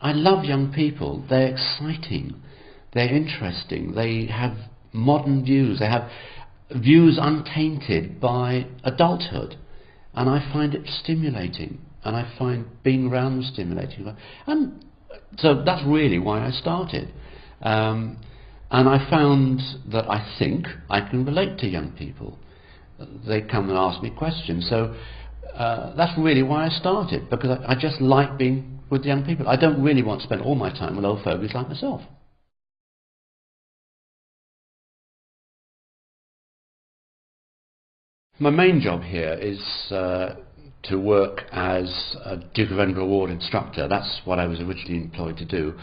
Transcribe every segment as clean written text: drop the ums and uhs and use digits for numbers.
I love young people. They're exciting, they're interesting, they have modern views, they have views untainted by adulthood, and I find it stimulating, and I find being around them stimulating. And so that's really why I started. And I found that I think I can relate to young people. They come and ask me questions. So that's really why I started, because I just like being with young people. I don't really want to spend all my time with old fogies like myself. My main job here is to work as a Duke of Edinburgh Award instructor. That's what I was originally employed to do,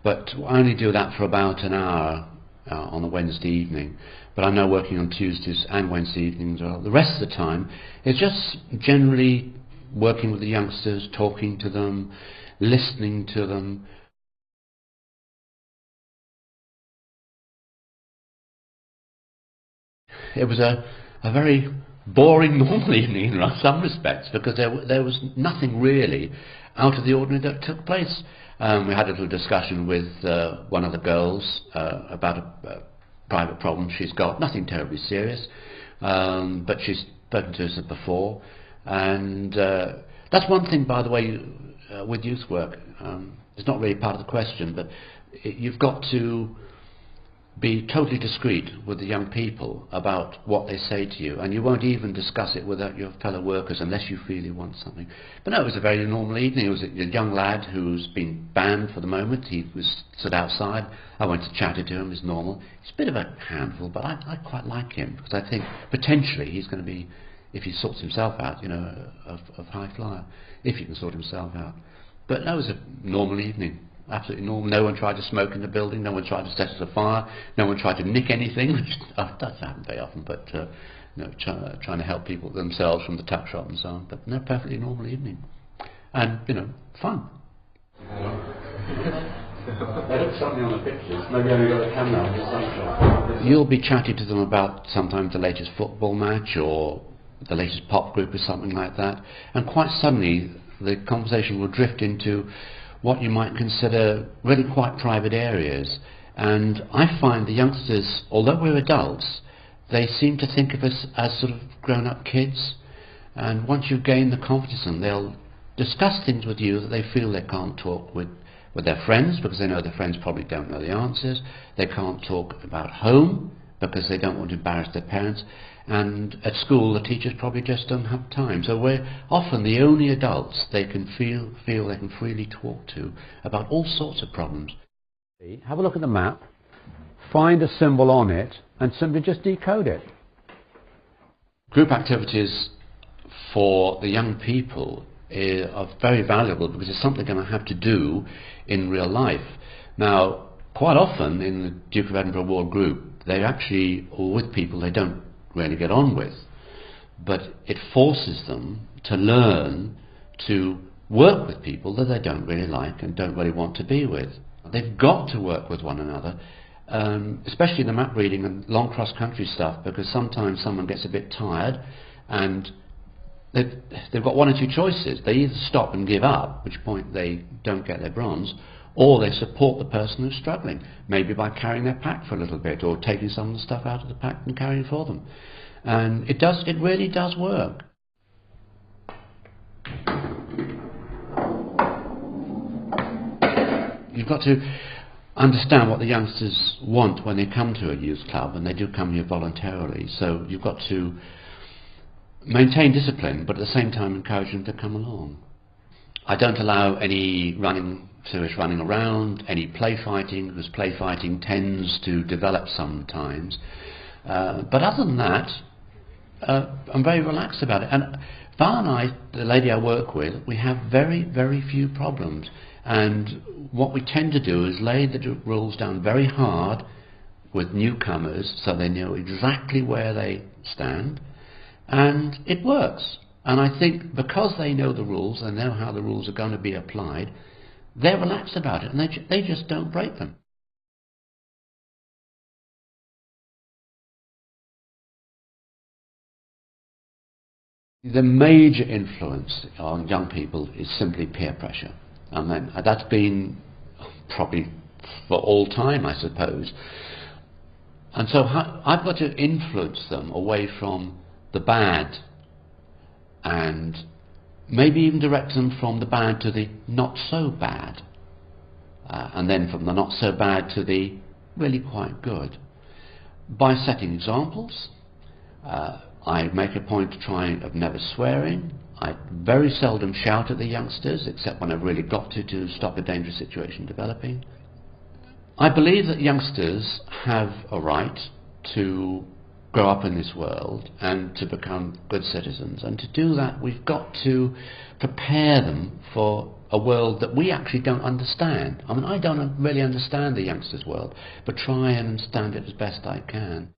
but I only do that for about an hour on a Wednesday evening. But I'm now working on Tuesdays and Wednesday evenings. Well, the rest of the time is just generally working with the youngsters, talking to them, listening to them. It was a very boring normal evening in some respects, because there was nothing really out of the ordinary that took place. We had a little discussion with one of the girls about a private problem she's got, nothing terribly serious, but she's spoken to us before. And that's one thing, by the way, with youth work. It's not really part of the question, but you've got to be totally discreet with the young people about what they say to you, and you won't even discuss it with your fellow workers unless you really want something. But no, it was a very normal evening. It was a young lad who's been banned for the moment. He was stood outside. I went to chat to him as normal. He's a bit of a handful, but I quite like him, because I think potentially he's going to be, if he sorts himself out, you know, a high flyer, if he can sort himself out. But no, it was a normal evening. Absolutely normal. No one tried to smoke in the building, no one tried to set us afire, no one tried to nick anything, which does happen very often, but you know, trying to help people themselves from the tuck shop and so on. But no, perfectly normal evening. And, you know, fun. They look something on the pictures, maybe only got a camera on the sunshine. You'll be chatting to them about sometimes the latest football match or the latest pop group or something like that, and quite suddenly the conversation will drift into what you might consider really quite private areas. And I find the youngsters, although we're adults, they seem to think of us as sort of grown-up kids. And once you've gained the confidence in them, they'll discuss things with you that they feel they can't talk with their friends, because they know their friends probably don't know the answers. They can't talk about home because they don't want to embarrass their parents. And at school, the teachers probably just don't have time. So we're often the only adults they can feel they can freely talk to about all sorts of problems. Have a look at the map, find a symbol on it, and simply just decode it. Group activities for the young people are very valuable, because it's something they're going to have to do in real life. Now, quite often in the Duke of Edinburgh Award group, they're actually with people they don't really get on with, but it forces them to learn to work with people that they don't really like and don't really want to be with. They've got to work with one another, especially in the map reading and long cross-country stuff, because sometimes someone gets a bit tired and they've got one or two choices. They either stop and give up, which point they don't get their bronze, or they support the person who's struggling, maybe by carrying their pack for a little bit, or taking some of the stuff out of the pack and carrying it for them. And it really does work. You've got to understand what the youngsters want when they come to a youth club, and they do come here voluntarily, so you've got to maintain discipline, but at the same time encourage them to come along. I don't allow any serious running around, any play fighting, because play fighting tends to develop sometimes. But other than that, I'm very relaxed about it. And Val and I, the lady I work with, we have very, very few problems. And what we tend to do is lay the rules down very hard with newcomers, so they know exactly where they stand, and it works. And I think because they know the rules and know how the rules are going to be applied, they're relaxed about it, and they just don't break them. The major influence on young people is simply peer pressure. And then that's been probably for all time, I suppose. And so I've got to influence them away from the bad, and maybe even direct them from the bad to the not so bad, and then from the not so bad to the really quite good. By setting examples, I make a point of never swearing. I very seldom shout at the youngsters, except when I've really got to stop a dangerous situation developing. I believe that youngsters have a right to grow up in this world and to become good citizens, and to do that we've got to prepare them for a world that we actually don't understand. I mean, I don't really understand the youngsters' world, but try and understand it as best I can.